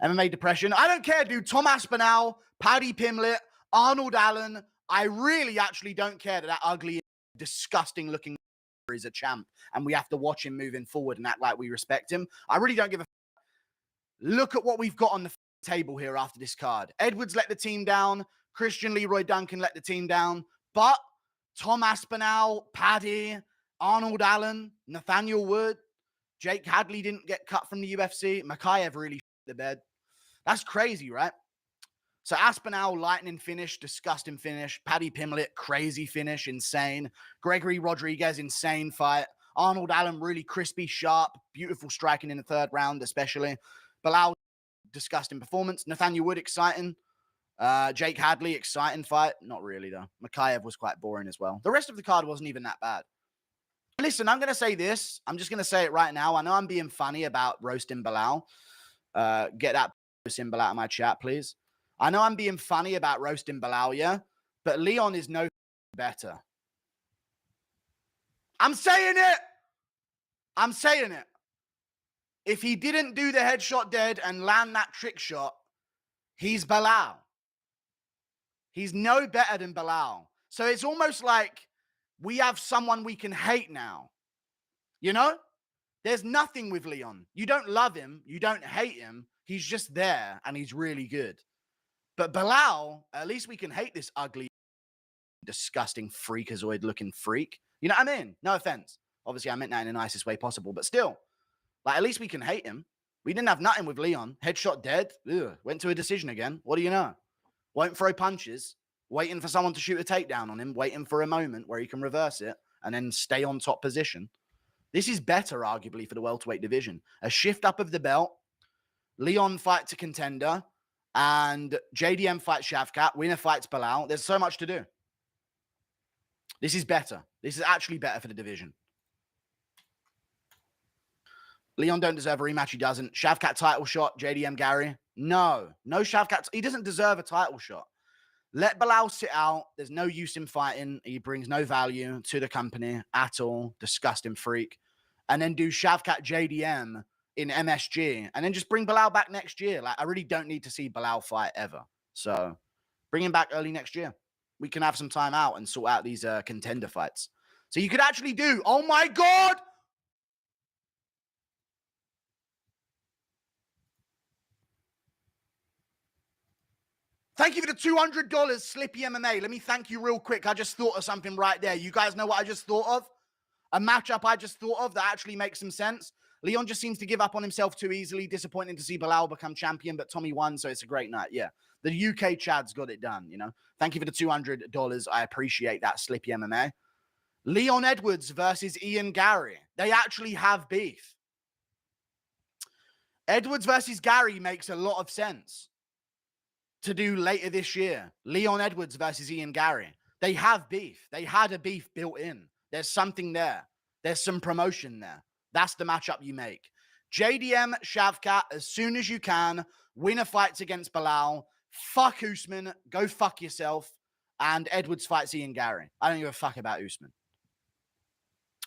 MMA depression. I don't care, dude. Tom Aspinall, Paddy Pimblett, Arnold Allen. I really actually don't care that ugly, disgusting looking is a champ and we have to watch him moving forward and act like we respect him. I really don't give a Look at what we've got on the table here after this card. Edwards let the team down. Christian Leroy Duncan let the team down. But Tom Aspinall, Paddy, Arnold Allen, Nathaniel Wood, Jake Hadley didn't get cut from the UFC. Mokaev really the bed. That's crazy, right? So Aspinall, lightning finish, disgusting finish. Paddy Pimblett, crazy finish, insane. Gregory Rodriguez, insane fight. Arnold Allen, really crispy, sharp, beautiful striking in the third round, especially. Bilal, disgusting performance. Nathaniel Wood, exciting. Jake Hadley, exciting fight. Not really, though. Mokaev was quite boring as well. The rest of the card wasn't even that bad. Listen, I'm going to say this. I'm just going to say it right now. I know I'm being funny about roasting Bilal. Get that symbol out of my chat, please. I know I'm being funny about roasting Bilal, yeah? But Leon is no better. I'm saying it! I'm saying it. If he didn't do the headshot dead and land that trick shot, he's Bilal. He's no better than Bilal. So it's almost like we have someone we can hate now. You know? There's nothing with Leon. You don't love him. You don't hate him. He's just there, and he's really good. But Bilal, at least we can hate this ugly, disgusting, freakazoid-looking freak. You know what I mean? No offense. Obviously, I meant that in the nicest way possible. But still, like, at least we can hate him. We didn't have nothing with Leon. Headshot dead. Ugh. Went to a decision again. What do you know? Won't throw punches. Waiting for someone to shoot a takedown on him. Waiting for a moment where he can reverse it and then stay on top position. This is better, arguably, for the welterweight division. A shift up of the belt. Leon fights a contender. And JDM fights Shavkat. Winner fights Bilal. There's so much to do. This is better. This is actually better for the division. Leon don't deserve a rematch. He doesn't. Shavkat title shot. JDM Gary. No. No Shavkat. He doesn't deserve a title shot. Let Bilal sit out. There's no use in fighting. He brings no value to the company at all. Disgusting freak. And then do Shavkat JDM in MSG, and then just bring Bilal back next year. Like, I really don't need to see Bilal fight ever. So bring him back early next year. We can have some time out and sort out these contender fights. So you could actually do, oh my God! Thank you for the $200, Slippy MMA. Let me thank you real quick. I just thought of something right there. You guys know what I just thought of? A matchup I just thought of that actually makes some sense. Leon just seems to give up on himself too easily. Disappointing to see Bilal become champion, but Tommy won, so it's a great night. Yeah, the UK Chad's got it done, you know. Thank you for the $200. I appreciate that, Slippy MMA. Leon Edwards versus Ian Gary. They actually have beef. Edwards versus Gary makes a lot of sense to do later this year. Leon Edwards versus Ian Gary. They have beef. They had a beef built in. There's something there. There's some promotion there. That's the matchup you make. JDM, Shavkat, as soon as you can. Winner fights against Bilal. Fuck Usman. Go fuck yourself. And Edwards fights Ian Gary. I don't give a fuck about Usman.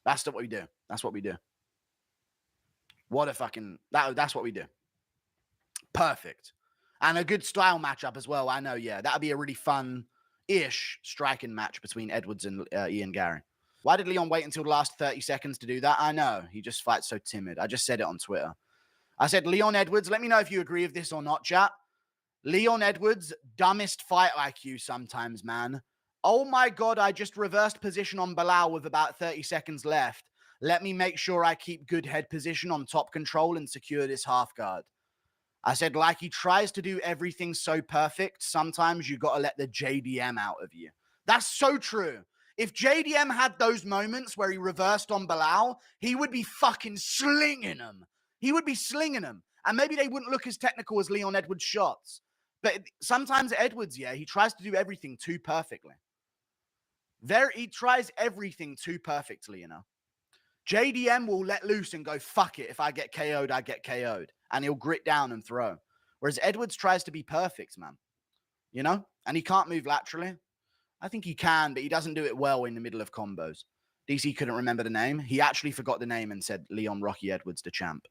That's what we do. That's what we do. What a fucking... That's what we do. Perfect. And a good style matchup as well. I know, yeah. That would be a really fun-ish striking match between Edwards and Ian Gary. Why did Leon wait until the last 30 seconds to do that? I know. He just fights so timid. I just said it on Twitter. I said, Leon Edwards, let me know if you agree with this or not, chat. Leon Edwards, dumbest fight IQ sometimes, man. Oh my God, I just reversed position on Bilal with about 30 seconds left. Let me make sure I keep good head position on top control and secure this half guard. I said, like, he tries to do everything so perfect, sometimes you got to let the JDM out of you. That's so true. If JDM had those moments where he reversed on Bilal, he would be fucking slinging them. He would be slinging them. And maybe they wouldn't look as technical as Leon Edwards' shots. But sometimes Edwards, yeah, he tries to do everything too perfectly. He tries everything too perfectly, you know. JDM will let loose and go, fuck it. If I get KO'd, I get KO'd. And he'll grit down and throw. Whereas Edwards tries to be perfect, man. You know? And he can't move laterally. I think he can, but he doesn't do it well in the middle of combos. DC couldn't remember the name. He actually forgot the name and said Leon Rocky Edwards, the champ.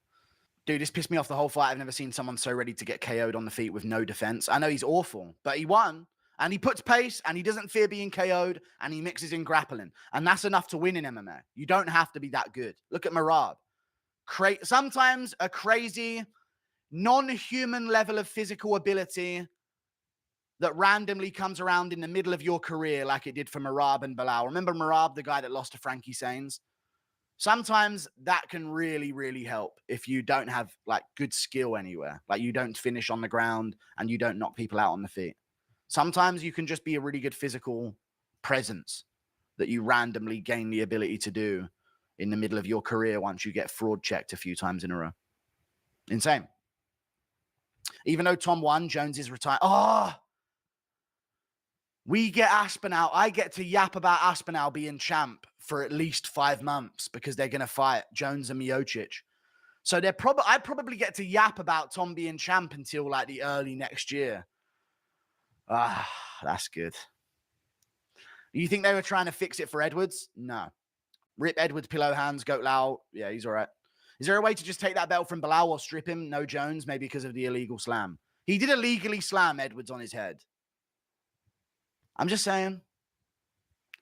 Dude, this pissed me off the whole fight. I've never seen someone so ready to get KO'd on the feet with no defense. I know he's awful, but he won. And he puts pace, and he doesn't fear being KO'd, and he mixes in grappling. And that's enough to win in MMA. You don't have to be that good. Look at Merab. Sometimes a crazy, non-human level of physical ability that randomly comes around in the middle of your career like it did for Merab and Bilal. Remember Merab, the guy that lost to Frankie Sains? Sometimes that can really, really help if you don't have like good skill anywhere. Like you don't finish on the ground and you don't knock people out on the feet. Sometimes you can just be a really good physical presence that you randomly gain the ability to do in the middle of your career once you get fraud checked a few times in a row. Insane. Even though Tom won, Jones is retired. Oh, we get Aspinall. I get to yap about Aspinall being champ for at least 5 months because they're going to fight Jones and Miocic. So I probably get to yap about Tom being champ until like the early next year. Ah, that's good. You think they were trying to fix it for Edwards? No. Rip Edwards, pillow hands, goat Lau. Yeah, he's all right. Is there a way to just take that belt from Bilal or strip him? No Jones, maybe because of the illegal slam. He did illegally slam Edwards on his head. I'm just saying.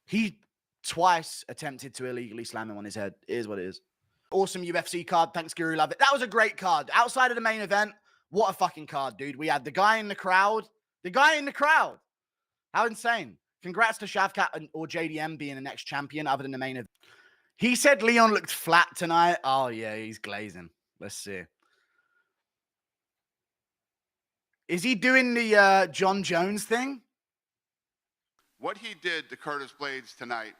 He twice attempted to illegally slam him on his head. It is what it is. Awesome UFC card. Thanks, Guru. Love it. That was a great card. Outside of the main event, what a fucking card, dude. We had the guy in the crowd. The guy in the crowd. How insane. Congrats to Shavkat or JDM being the next champion other than the main event. He said Leon looked flat tonight. Oh, yeah, he's glazing. Let's see. Is he doing the Jon Jones thing? What he did to Curtis Blades tonight,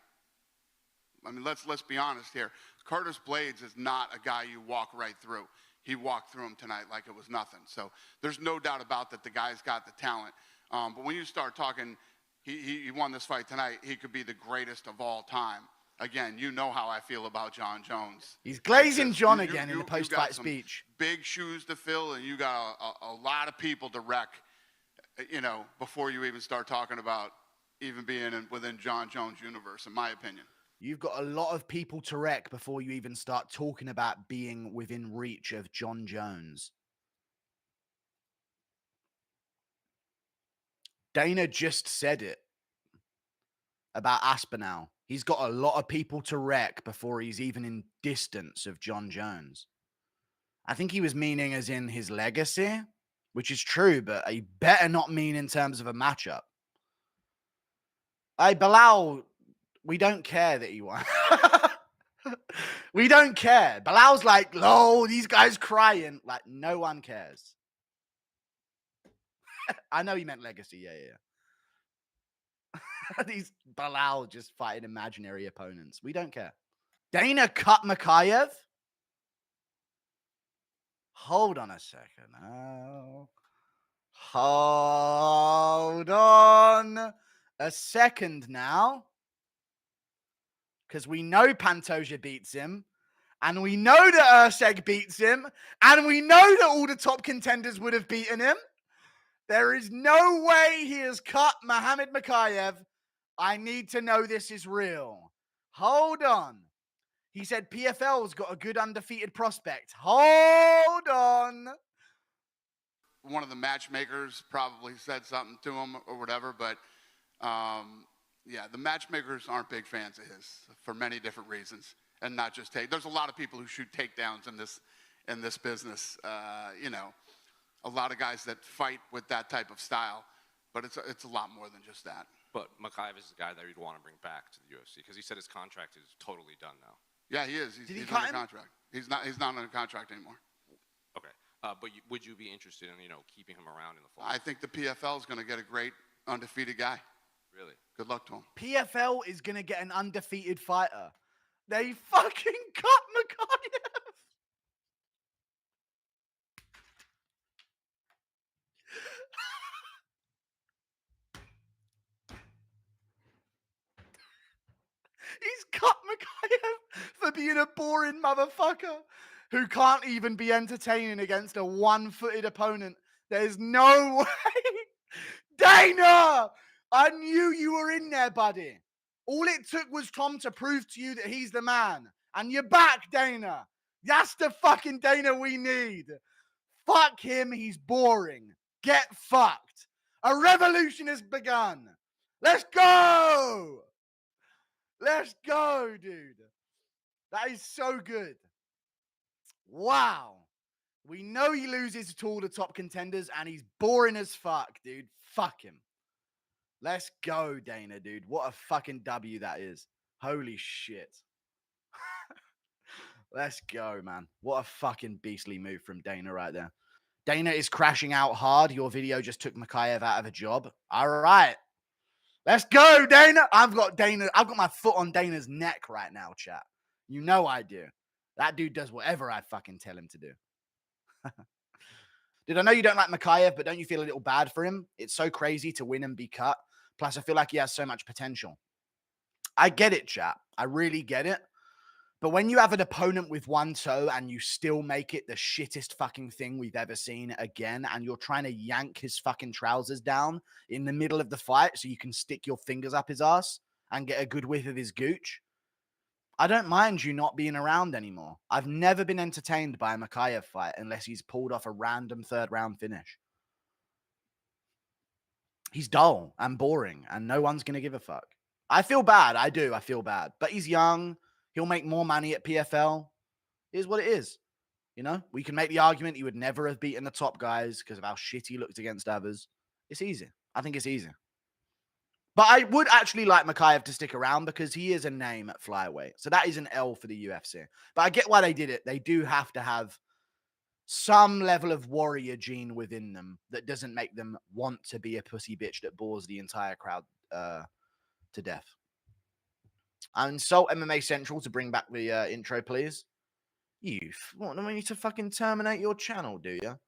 I mean, let's be honest here. Curtis Blades is not a guy you walk right through. He walked through him tonight like it was nothing. So there's no doubt about that the guy's got the talent. But when you start talking, he won this fight tonight. He could be the greatest of all time. Again, you know how I feel about Jon Jones. He's glazing Jon again in the post-fight speech. Big shoes to fill, and you got a lot of people to wreck, you know, before you even start talking about even being within Jon Jones' universe, in my opinion. You've got a lot of people to wreck before you even start talking about being within reach of Jon Jones. Dana just said it about Aspinall. He's got a lot of people to wreck before he's even in distance of Jon Jones. I think he was meaning as in his legacy, which is true, but he better not mean in terms of a matchup. Hey, Bilal, we don't care that he won. We don't care. Bilal's like, lol, these guys crying. Like, no one cares. I know he meant legacy. Yeah. These Bilal just fighting imaginary opponents. We don't care. Dana cut Mokaev? Hold on a second. Oh. Hold on a second now. Because we know Pantoja beats him. And we know that Erceg beats him. And we know that all the top contenders would have beaten him. There is no way he has cut Mohamed Mokaev. I need to know this is real. Hold on. He said PFL's got a good undefeated prospect. Hold on. One of the matchmakers probably said something to him or whatever, but yeah, the matchmakers aren't big fans of his for many different reasons, and not just there's a lot of people who shoot takedowns in this business. You know, a lot of guys that fight with that type of style, but it's a lot more than just that. But Mokaev is the guy that you'd want to bring back to the UFC because he said his contract is totally done now. Yeah, he is. He's under contract. He's not under contract anymore. Okay, but would you be interested in keeping him around in the fall? I think the PFL is going to get a great undefeated guy. Really? Good luck to him. PFL is going to get an undefeated fighter. They fucking cut Mokaev. He's cut Mokaev for being a boring motherfucker who can't even be entertaining against a one-footed opponent. There's no way. Dana! I knew you were in there, buddy. All it took was Tom to prove to you that he's the man. And you're back, Dana. That's the fucking Dana we need. Fuck him. He's boring. Get fucked. A revolution has begun. Let's go. Let's go, dude. That is so good. Wow. We know he loses to all the top contenders and he's boring as fuck, dude. Fuck him. Let's go, Dana, dude. What a fucking W that is. Holy shit. Let's go, man. What a fucking beastly move from Dana right there. Dana is crashing out hard. Your video just took Mokaev out of a job. All right. Let's go, Dana. I've got my foot on Dana's neck right now, chat. You know I do. That dude does whatever I fucking tell him to do. Dude, I know you don't like Mokaev, but don't you feel a little bad for him? It's so crazy to win and be cut. Plus, I feel like he has so much potential. I get it, chat. I really get it. But when you have an opponent with one toe and you still make it the shittest fucking thing we've ever seen again, and you're trying to yank his fucking trousers down in the middle of the fight so you can stick your fingers up his ass and get a good whiff of his gooch, I don't mind you not being around anymore. I've never been entertained by a Mokaev fight unless he's pulled off a random third round finish. He's dull and boring and no one's going to give a fuck. I feel bad. I do. I feel bad. But he's young. He'll make more money at PFL. It is what it is. You know, we can make the argument he would never have beaten the top guys because of how shit he looked against others. It's easy. I think it's easy. But I would actually like Mokaev to stick around because he is a name at flyweight. So that is an L for the UFC. But I get why they did it. They do have to have some level of warrior gene within them that doesn't make them want to be a pussy bitch that bores the entire crowd to death. And insult MMA Central to bring back the intro, please. You want me to fucking terminate your channel, do you?